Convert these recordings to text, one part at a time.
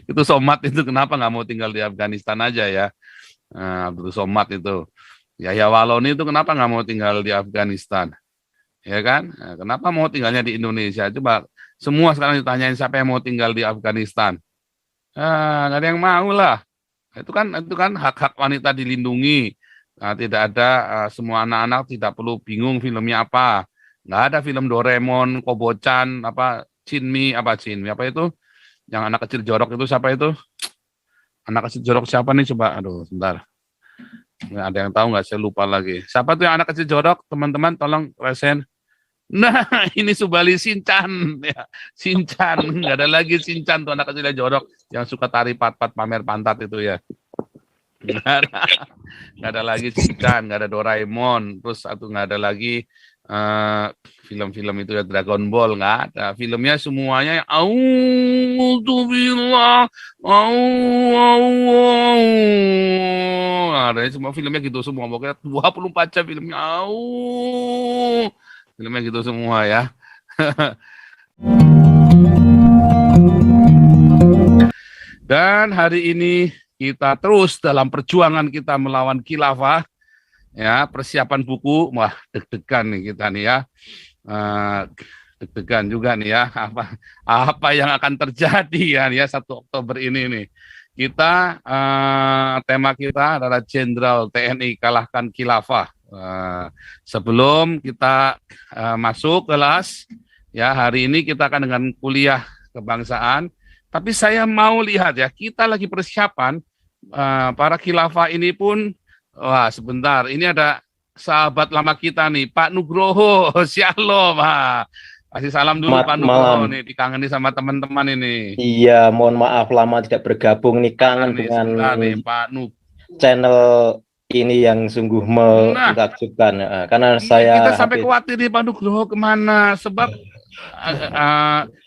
Itu Somad itu kenapa nggak mau tinggal di Afghanistan aja ya? Abdul Somad itu. Yahya Waloni itu kenapa nggak mau tinggal di Afghanistan? Ya kan? Kenapa mau tinggalnya di Indonesia? Coba semua sekarang ditanyain siapa yang mau tinggal di Afghanistan. Nggak ada yang mau lah. Itu kan hak-hak wanita dilindungi. Tidak ada semua anak-anak tidak perlu bingung filmnya apa. Nggak ada film Doraemon, Kobocan, apa Chinmi apa itu? Yang anak kecil jorok itu siapa itu? Anak kecil jorok siapa nih coba? Aduh, sebentar. Nggak ada yang tahu nggak? Saya lupa lagi. Siapa tuh yang anak kecil jorok? Teman-teman tolong resen. Nah, ini Subali Sinchan ya. Sinchan, nggak ada lagi Sinchan tuh anak kecil yang jorok yang suka tari pat-pat pamer pantat itu ya. Nggak ada lagi Shinchan, nggak ada Doraemon, terus satu nggak ada lagi film-film itu ya Dragon Ball nggak ada. Filmnya semuanya yang auzubillah, ada semua filmnya gitu semua. Pokoknya 24 jam filmnya filmnya gitu semua ya. Dan hari ini kita terus dalam perjuangan kita melawan khilafah, ya persiapan buku, wah deg-degan nih kita nih ya, deg-degan juga nih ya, apa yang akan terjadi ya 1 Oktober ini nih. Kita tema kita adalah Jenderal TNI kalahkan khilafah. Sebelum kita masuk kelas, ya hari ini kita akan dengan kuliah kebangsaan. Tapi saya mau lihat ya, kita lagi persiapan para khilafah ini pun, wah sebentar, ini ada sahabat lama kita nih, Pak Nugroho, Shalom. Kasih salam dulu Pak Nugroho nih, dikangeni sama teman-teman ini. Iya, mohon maaf lama tidak bergabung nih, kangen dengan nih, Pak channel ini yang sungguh menakjubkan. Karena saya kita sampai khawatir nih Pak Nugroho kemana, sebab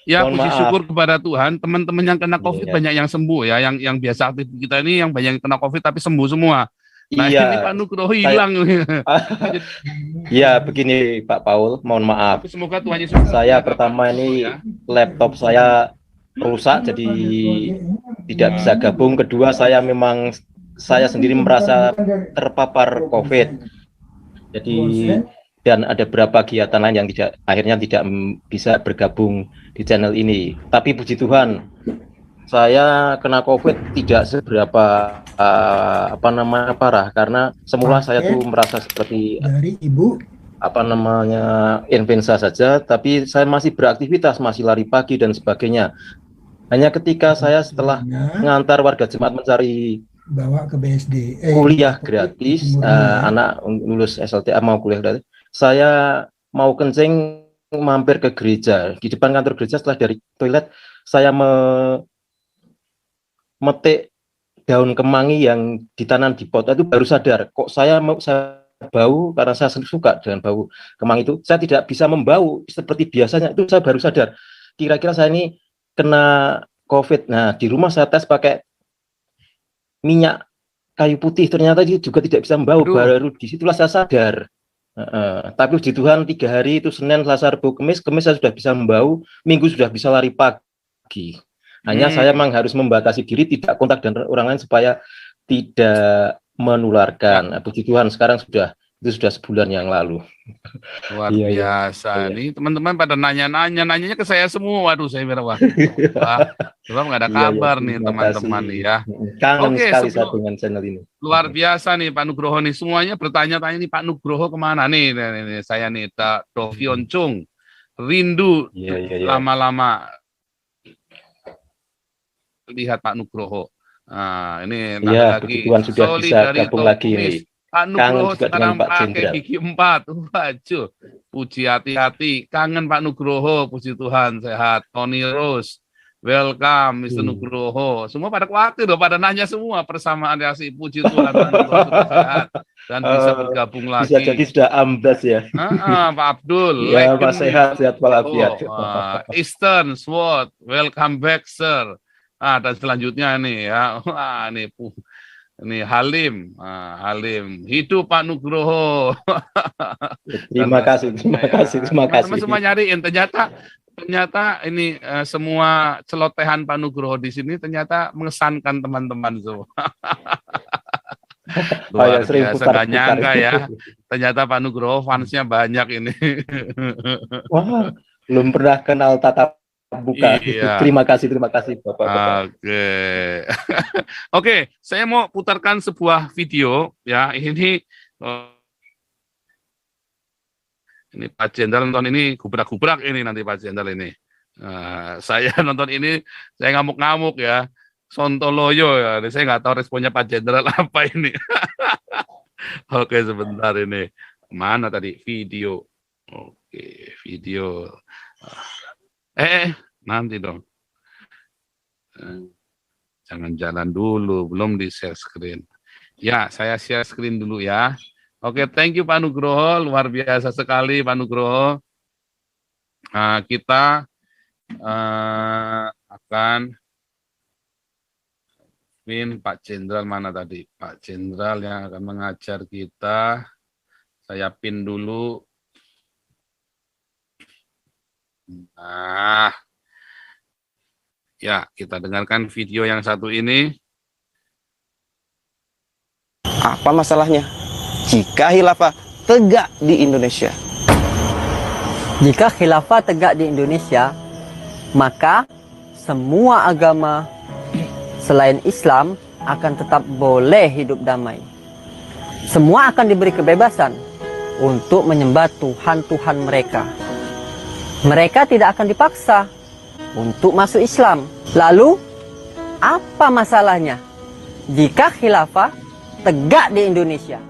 ya puji syukur kepada Tuhan, teman-teman yang kena COVID banyak yang sembuh ya, yang biasa aktif kita ini yang banyak yang kena COVID tapi sembuh semua. Nah ini Pak Nugroho hilang. Iya begini Pak Paul, mohon maaf. Tapi semoga Tuhan Yesus. Saya pertama ini laptop saya rusak jadi tidak bisa gabung. Kedua saya sendiri merasa terpapar COVID. Jadi dan ada beberapa kegiatan lain yang akhirnya tidak bisa bergabung di channel ini. Tapi puji Tuhan, saya kena COVID tidak seberapa parah, karena semula saya tuh merasa seperti dari Ibu influenza saja, tapi saya masih beraktivitas, masih lari pagi dan sebagainya. Hanya ketika saya setelah mengantar warga jemaat mencari bawa ke BSD kuliah gratis, anak lulus SLTA mau kuliah gratis, saya mau kencing mampir ke gereja. Di depan kantor gereja, setelah dari toilet saya memetik daun kemangi yang ditanam di pot. Itu baru sadar kok saya bau, karena saya suka dengan bau kemangi itu. Saya tidak bisa membau seperti biasanya. Itu saya baru sadar kira-kira saya ini kena COVID. Nah, di rumah saya tes pakai minyak kayu putih, ternyata juga tidak bisa membau. Baru disitulah saya sadar. Tapi puji Tuhan 3 hari itu Senin, Selasa, Rabu, Kamis saya sudah bisa membau, Minggu sudah bisa lari pagi. Hanya saya memang harus membatasi diri, tidak kontak dengan orang lain supaya tidak menularkan. Puji Tuhan sekarang itu sudah sebulan yang lalu. Luar biasa. Nih teman-teman pada nanyanya ke saya semua. Waduh, saya bilang sebab nggak ada kabar nih teman-teman nih ya. Kangen sekali saya dengan channel ini. Luar biasa nih Pak Nugroho nih, semuanya bertanya-tanya nih Pak Nugroho kemana nih, saya nih Dovion Chung, rindu lama-lama lihat Pak Nugroho. Nah, ini lagi Tuhan sudah bisa gabung lagi ini. Pak Nugroho sekarang pakai gigi 4. Waduh, puji hati-hati. Kangen Pak Nugroho, puji Tuhan sehat. Tony Rose, welcome Mr. Nugroho. Semua pada khawatir loh, pada nanya semua persamaan reaksi. Puji Tuhan Pak Nugroho sudah sehat dan bisa bergabung lagi. Bisa jadi sudah amblas ya. Pak Abdul. Ya, Pak sehat walafiat. Eastern Sword, welcome back sir. Dan selanjutnya nih ya, nih Ini Halim, Halim. Hidup Pak Nugroho. Terima kasih, terima kasih, terima kasih. Teman-teman semua nyariin, ternyata ini semua celotehan Pak Nugroho di sini ternyata mengesankan teman-teman semua. Luar biasa, nggak nyangka ya. Ternyata Pak Nugroho fansnya banyak ini. Wah, belum pernah kenal tatap muka. Iya. Terima kasih Bapak. Oke, saya mau putarkan sebuah video ya. Ini Pak Jenderal nonton ini gubrak-gubrak ini nanti Pak Jenderal ini. Saya nonton ini saya ngamuk-ngamuk ya. Sontoloyo ya. Saya nggak tahu responnya Pak Jenderal apa ini. Oke, sebentar ini. Mana tadi video? Oke, video. Nanti dong. Jangan jalan dulu, belum di share screen. Ya, saya share screen dulu ya. Oke, thank you Pak Nugroho, luar biasa sekali Pak Nugroho. Kita akan Pak Jenderal mana tadi? Pak Jenderal yang akan mengajar kita. Saya pin dulu. Nah, ya kita dengarkan video yang satu ini. Apa masalahnya jika khilafah tegak di Indonesia? Jika khilafah tegak di Indonesia, maka semua agama selain Islam akan tetap boleh hidup damai. Semua akan diberi kebebasan untuk menyembah Tuhan-Tuhan mereka. Mereka tidak akan dipaksa untuk masuk Islam. Lalu, apa masalahnya jika khilafah tegak di Indonesia?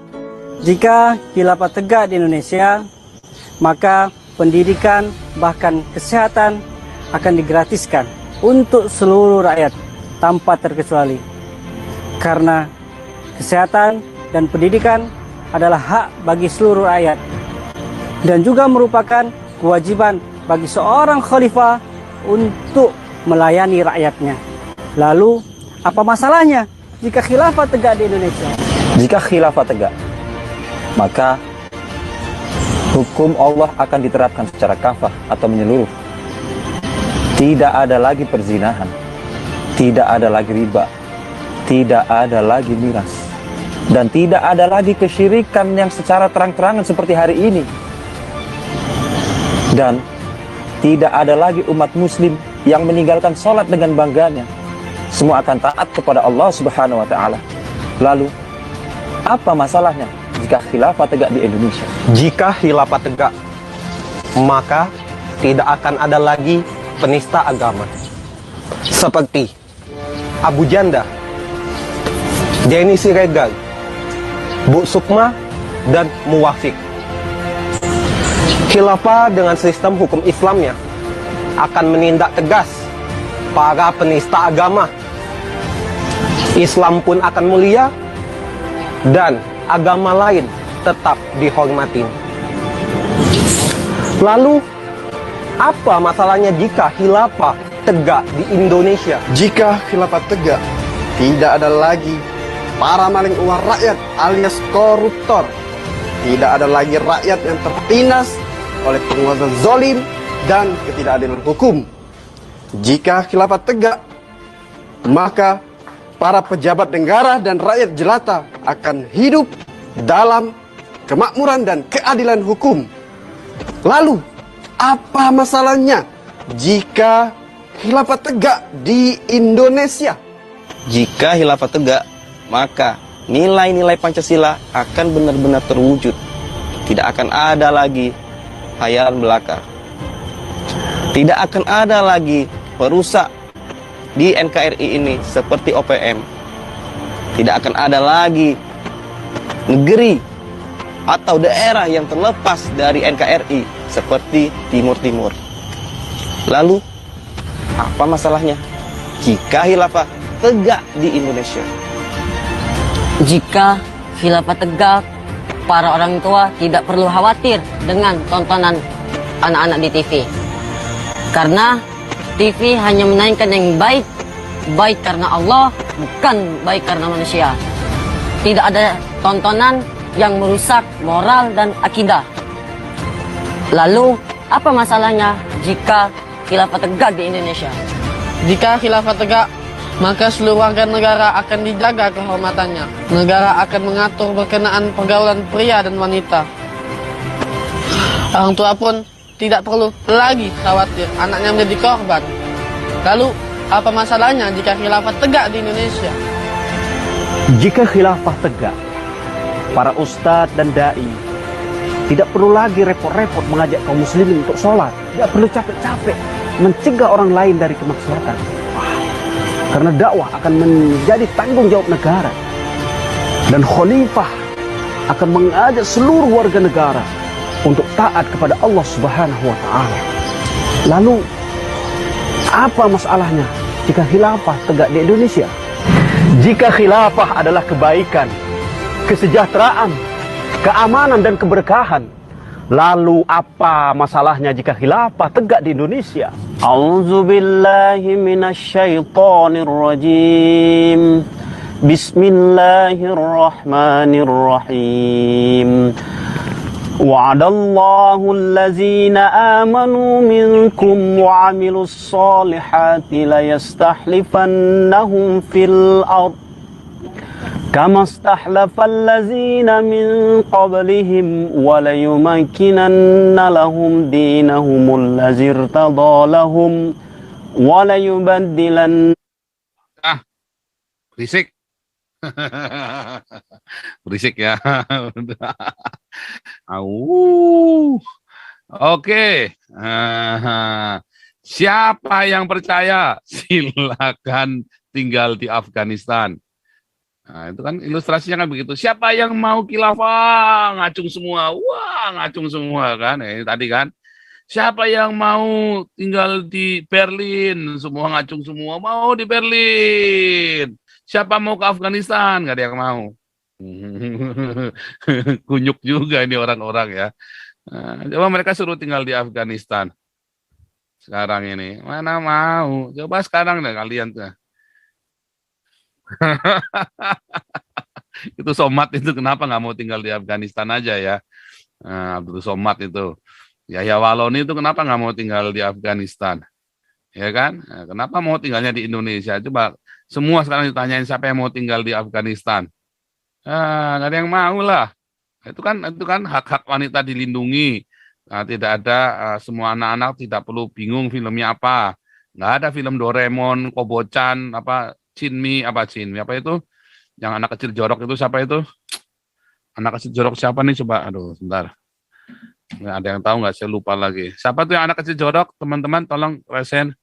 Jika khilafah tegak di Indonesia, maka pendidikan bahkan kesehatan akan digratiskan untuk seluruh rakyat tanpa terkecuali. Karena kesehatan dan pendidikan adalah hak bagi seluruh rakyat dan juga merupakan kewajiban bagi seorang khalifah untuk melayani rakyatnya. Lalu, apa masalahnya jika khilafah tegak di Indonesia? Jika khilafah tegak, maka hukum Allah akan diterapkan secara kafah atau menyeluruh. Tidak ada lagi perzinahan, tidak ada lagi riba, tidak ada lagi miras, dan tidak ada lagi kesyirikan yang secara terang-terangan seperti hari ini. Dan tidak ada lagi umat muslim yang meninggalkan sholat dengan bangganya. Semua akan taat kepada Allah Subhanahu wa Ta'ala. Lalu, apa masalahnya jika khilafah tegak di Indonesia? Jika khilafah tegak, maka tidak akan ada lagi penista agama seperti Abu Janda, Denny Siregar, Bu Sukma, dan Muwafiq. Khilafah dengan sistem hukum Islamnya akan menindak tegas para penista agama. Islam pun akan mulia dan agama lain tetap dihormati. Lalu, apa masalahnya jika khilafah tegak di Indonesia? Jika khilafah tegak, tidak ada lagi para maling uang rakyat alias koruptor. Tidak ada lagi rakyat yang tertindas oleh penguasa zalim dan ketidakadilan hukum. Jika khilafah tegak, maka para pejabat negara dan rakyat jelata akan hidup dalam kemakmuran dan keadilan hukum. Lalu, apa masalahnya jika khilafah tegak di Indonesia? Jika khilafah tegak, maka nilai-nilai Pancasila akan benar-benar terwujud. Tidak akan ada lagi khayalan belaka. Tidak akan ada lagi perusak di NKRI ini seperti OPM. Tidak akan ada lagi negeri atau daerah yang terlepas dari NKRI seperti Timur Timur. Lalu, apa masalahnya jika khilafah tegak di Indonesia? Jika khilafah tegak, para orang tua tidak perlu khawatir dengan tontonan anak-anak di TV. Karena TV hanya menayangkan yang baik, baik karena Allah, bukan baik karena manusia. tidak ada tontonan yang merusak moral dan akidah. Lalu, apa masalahnya jika khilafah tegak di Indonesia? Jika khilafah tegak, maka seluruh warga negara akan dijaga kehormatannya. Negara akan mengatur berkenaan pergaulan pria dan wanita. Orang tua pun tidak perlu lagi khawatir anaknya menjadi korban. Lalu, apa masalahnya jika khilafah tegak di Indonesia? Jika khilafah tegak, para ustadz dan da'i tidak perlu lagi repot-repot mengajak kaum muslimin untuk sholat. Tidak perlu capek-capek mencegah orang lain dari kemaksiatan. Karena dakwah akan menjadi tanggung jawab negara. Dan khalifah akan mengajak seluruh warga negara untuk taat kepada Allah Subhanahu wa Ta'ala. Lalu, apa masalahnya jika khilafah tegak di Indonesia? Jika khilafah adalah kebaikan, kesejahteraan, keamanan dan keberkahan, lalu apa masalahnya jika khilafah tegak di Indonesia? A'udzubillahi minasyaitonirrajim. Bismillahirrahmanirrahim. Wa'adallahu allazina amanu minkum wa 'amilus solihati la yastahlifannahum fil ard kama stahlafal ladzina min qablihim wa la yumakkinanna lahum dinahum allazi irtada lahum wa la yubaddilan. Berisik. Berisik ya. Oke. Siapa yang percaya? Silakan tinggal di Afghanistan. Nah, itu kan ilustrasinya kan begitu. Siapa yang mau khilafah? Ngacung semua. Wah, ngacung semua kan. Tadi kan. Siapa yang mau tinggal di Berlin? Semua ngacung semua. Mau di Berlin. Siapa mau ke Afghanistan? Nggak ada yang mau. Kunyuk juga ini orang-orang ya. Coba mereka suruh tinggal di Afghanistan. Sekarang ini. Mana mau. Coba sekarang deh kalian tuh. Itu Somad itu kenapa nggak mau tinggal di Afghanistan aja ya. Abdul Somad itu. Yahya Waloni itu kenapa nggak mau tinggal di Afghanistan? Ya kan? Kenapa mau tinggalnya di Indonesia? Coba semua sekarang ditanyain siapa yang mau tinggal di Afghanistan. Nggak ada yang mau lah. Itu kan hak-hak wanita dilindungi. Tidak ada semua anak-anak tidak perlu bingung filmnya apa. Nggak ada film Doraemon, Kobocan, Cinmi apa itu? Yang anak kecil jorok itu siapa itu? Anak kecil jorok siapa nih coba? Aduh, sebentar. Nggak ada yang tahu nggak? Saya lupa lagi. Siapa tuh yang anak kecil jorok? Teman-teman tolong resen.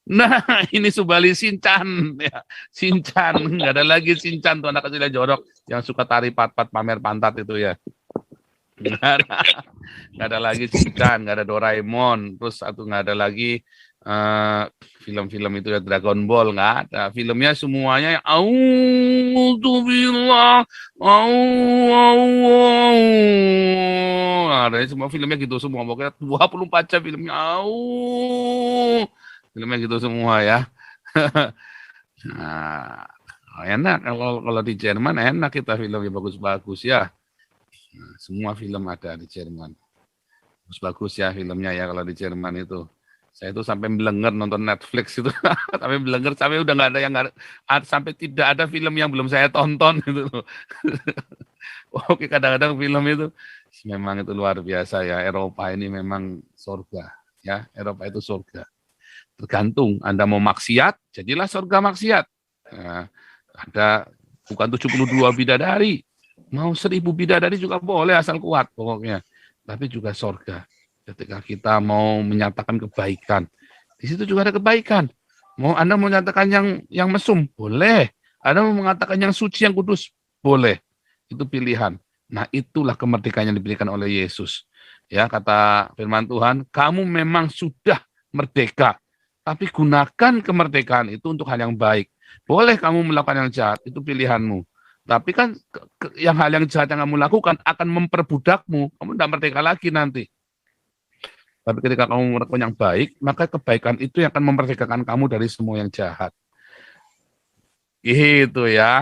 Nah, ini Subali Sinchan. Ya, Sinchan. Nggak ada lagi Sinchan tuh anak kecil yang jorok. Yang suka tari pat-pat pamer pantat itu ya. Nggak ada lagi Sinchan. Nggak ada Doraemon. Terus nggak ada lagi film-film itu ya Dragon Ball. Nggak ada. Filmnya semuanya yang Auzubillah. Ada semua filmnya gitu semua. Pokoknya 24 jam filmnya. Filmnya gitu semua ya. Nah, enak kalau di Jerman enak kita filmnya bagus-bagus ya. Nah, semua film ada di Jerman. Bagus-bagus ya filmnya ya kalau di Jerman itu. Saya itu sampai belenger nonton Netflix itu. Sampai belenger sampai udah nggak ada yang sampai tidak ada film yang belum saya tonton gitu loh. Oke, kadang-kadang film itu memang itu luar biasa ya. Eropa ini memang surga ya. Eropa itu surga. Tergantung Anda mau maksiat, jadilah surga maksiat. Nah, ada bukan 72 bidadari, mau 1000 bidadari juga boleh asal kuat pokoknya. Tapi juga surga. Ketika kita mau menyatakan kebaikan, di situ juga ada kebaikan. Anda mau menyatakan yang mesum, boleh. Anda mau mengatakan yang suci, yang kudus, boleh. Itu pilihan. Nah, itulah kemerdekaan yang diberikan oleh Yesus. Ya, kata firman Tuhan, kamu memang sudah merdeka. Tapi gunakan kemerdekaan itu untuk hal yang baik. Boleh kamu melakukan yang jahat, itu pilihanmu. Tapi kan hal yang jahat yang kamu lakukan akan memperbudakmu. Kamu tidak merdeka lagi nanti. Tapi ketika kamu melakukan yang baik, maka kebaikan itu yang akan memerdekakan kamu dari semua yang jahat. Gitu ya.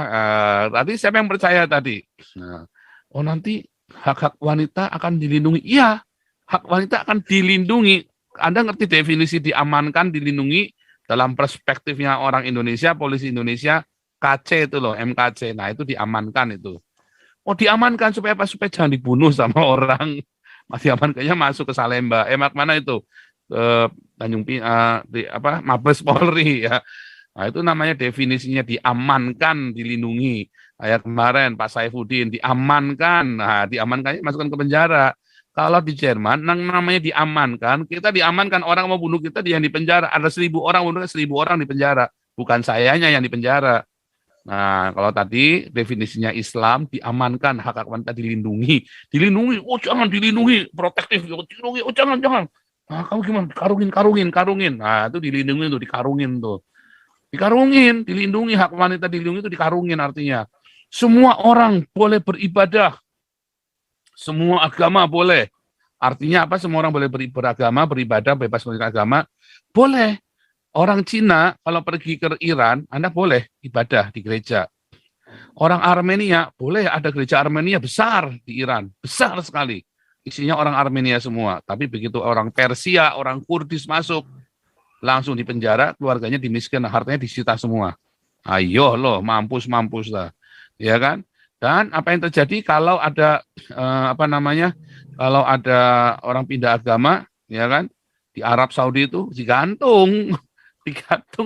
Tadi siapa yang percaya tadi? Nah, oh nanti hak-hak wanita akan dilindungi. Iya, hak wanita akan dilindungi. Anda ngerti definisi diamankan, dilindungi dalam perspektifnya orang Indonesia, polisi Indonesia, KC itu loh, MKC. Nah itu diamankan itu. Oh diamankan supaya apa? Supaya jangan dibunuh sama orang. Masih amankannya masuk ke Salemba. Mana itu? Tanjung di apa? Mabes Polri ya. Nah, itu namanya definisinya diamankan, dilindungi. Kayak kemarin Pak Saifuddin diamankan. Nah, diamankannya masukkan ke penjara. Kalau di Jerman, namanya diamankan, kita diamankan orang mau bunuh kita, dia yang di penjara. Ada 1.000 orang, bunuh 1.000 orang di penjara. Bukan sayanya yang di penjara. Nah, kalau tadi definisinya Islam, diamankan, hak hak wanita dilindungi. Dilindungi, oh jangan dilindungi, protektif, dilindungi, oh jangan. Nah, kamu gimana? Karungin. Nah, itu dilindungi tuh, dikarungin tuh. Dikarungin, dilindungi, hak wanita dilindungi itu dikarungin artinya. Semua orang boleh beribadah. Semua agama boleh. Artinya apa? Semua orang boleh beragama, beribadah, bebas beragama. Boleh. Orang Cina kalau pergi ke Iran, Anda boleh ibadah di gereja. Orang Armenia, boleh ada gereja Armenia besar di Iran. Besar sekali. Isinya orang Armenia semua. Tapi begitu orang Persia, orang Kurdis masuk, langsung di penjara, keluarganya dimiskin, hartanya disita semua. Ayo loh, mampus lah, ya kan? Dan apa yang terjadi kalau ada kalau ada orang pindah agama, ya kan? Di Arab Saudi itu digantung,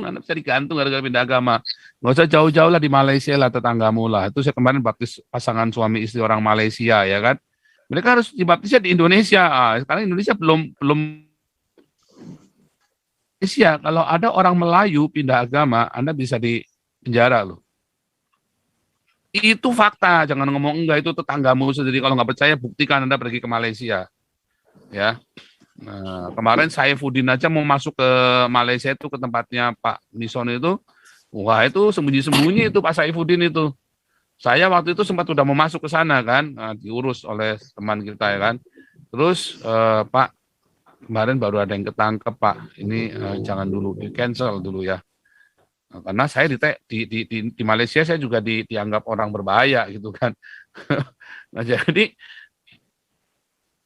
Anda bisa digantung gara-gara pindah agama. Nggak usah jauh-jauh lah di Malaysia lah, tetanggamu lah. Itu saya kemarin baptis pasangan suami istri orang Malaysia, ya kan? Mereka harus dibaptisnya di Indonesia. Sekarang Indonesia belum Indonesia, kalau ada orang Melayu pindah agama, Anda bisa di penjara loh. Itu fakta, jangan ngomong enggak, itu tetanggamu sendiri. Kalau nggak percaya, buktikan Anda pergi ke Malaysia. Ya, nah, kemarin Saifuddin aja mau masuk ke Malaysia itu ke tempatnya Pak Nison itu, wah itu sembunyi-sembunyi itu Pak Saifuddin itu. Saya waktu itu sempat udah mau masuk ke sana kan, diurus oleh teman kita ya kan. Terus Pak, kemarin baru ada yang ketangkep Pak, ini jangan dulu, di cancel dulu ya. Nah, karena saya di Malaysia saya juga dianggap orang berbahaya gitu kan. Nah jadi,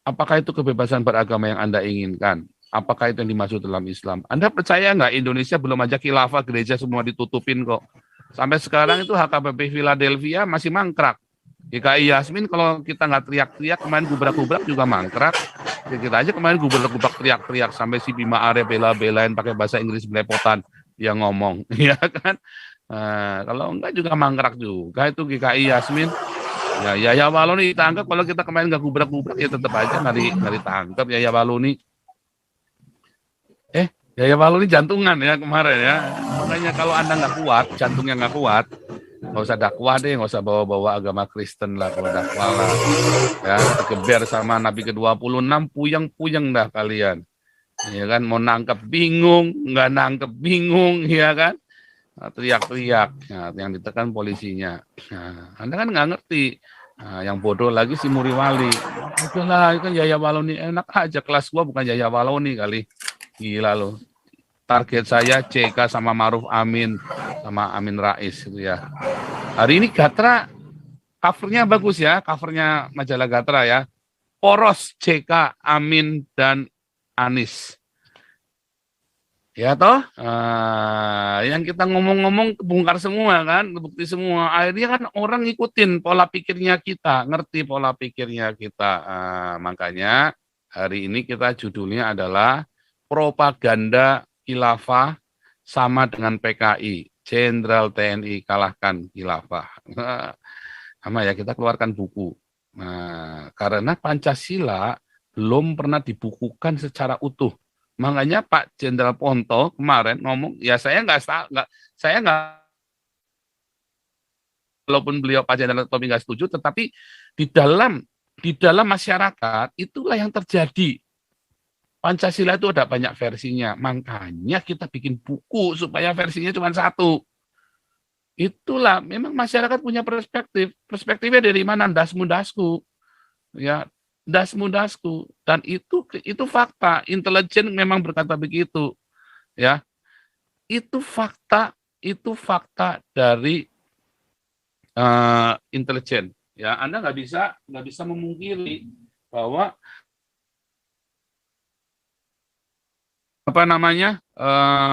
apakah itu kebebasan beragama yang Anda inginkan? Apakah itu yang dimaksud dalam Islam? Anda percaya nggak Indonesia belum aja khilafah, gereja semua ditutupin kok. Sampai sekarang itu HKBP Philadelphia masih mangkrak. GKI Yasmin kalau kita nggak teriak-teriak, kemarin gubrak-gubrak juga mangkrak. Ya, kita aja kemarin gubrak-gubrak teriak-teriak sampai si Bima Arya bela-belain pakai bahasa Inggris belepotan dia ngomong, ya kan? Kalau enggak juga mangkrak juga itu GKI Yasmin. Ya Waloni ditangkap, kalau kita kemarin nggak gubrak-gubrak ya tetap aja nggak ditangkap ya Waloni. Ya Waloni jantungan ya kemarin ya. Makanya kalau Anda nggak kuat, jantungnya nggak kuat, nggak usah dakwah deh, nggak usah bawa-bawa agama Kristen lah kalau dakwah lah. Ya, kegeber sama Nabi ke-26, puyeng-puyeng dah kalian. Ya kan, mau nangkep bingung, nggak nangkep bingung, ya kan? Teriak-teriak, yang ditekan polisinya. Nah, Anda kan nggak ngerti. Nah, yang bodoh lagi si Muriwali. Udahlah, kan Yahya Waloni enak aja, kelas gua bukan Yahya Waloni kali. Gila loh. Target saya CK sama Maruf Amin sama Amin Rais gitu ya. Hari ini Gatra covernya bagus ya, covernya majalah Gatra ya. Poros CK, Amin dan Anies. Ya toh, yang kita ngomong-ngomong kebongkar semua kan, bukti semua. Akhirnya kan orang ngikutin pola pikirnya kita, ngerti pola pikirnya kita. Makanya hari ini kita judulnya adalah propaganda khilafah sama dengan PKI. Jenderal TNI kalahkan khilafah. Sama ya, kita keluarkan buku. Nah, karena Pancasila belum pernah dibukukan secara utuh. Makanya Pak Jenderal Ponto kemarin ngomong, ya saya nggak, walaupun beliau Pak Jenderal Tommy nggak setuju, tetapi di dalam masyarakat itulah yang terjadi. Pancasila itu ada banyak versinya, makanya kita bikin buku supaya versinya cuma satu. Itulah, memang masyarakat punya perspektif. Perspektifnya dari mana? Das-mudasku. Ya, das-mudasku. Dan itu fakta. Intelijen memang berkata begitu. Ya, itu fakta itu fakta dari intelijen. Ya, Anda nggak bisa memungkiri bahwa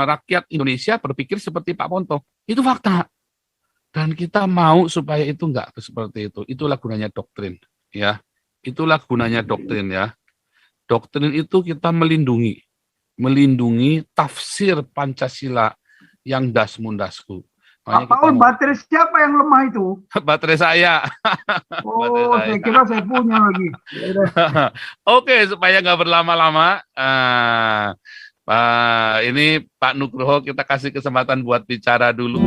rakyat Indonesia berpikir seperti Pak Ponto. Itu fakta. Dan kita mau supaya itu nggak seperti itu. Itulah gunanya doktrin. Ya, itulah gunanya doktrin ya. Doktrin itu kita melindungi tafsir Pancasila yang dasmundasku. Pak Paul, baterai siapa yang lemah itu? Baterai saya. Oh, saya kira saya punya lagi. Oke, supaya nggak berlama-lama, ini Pak Nugroho kita kasih kesempatan buat bicara dulu.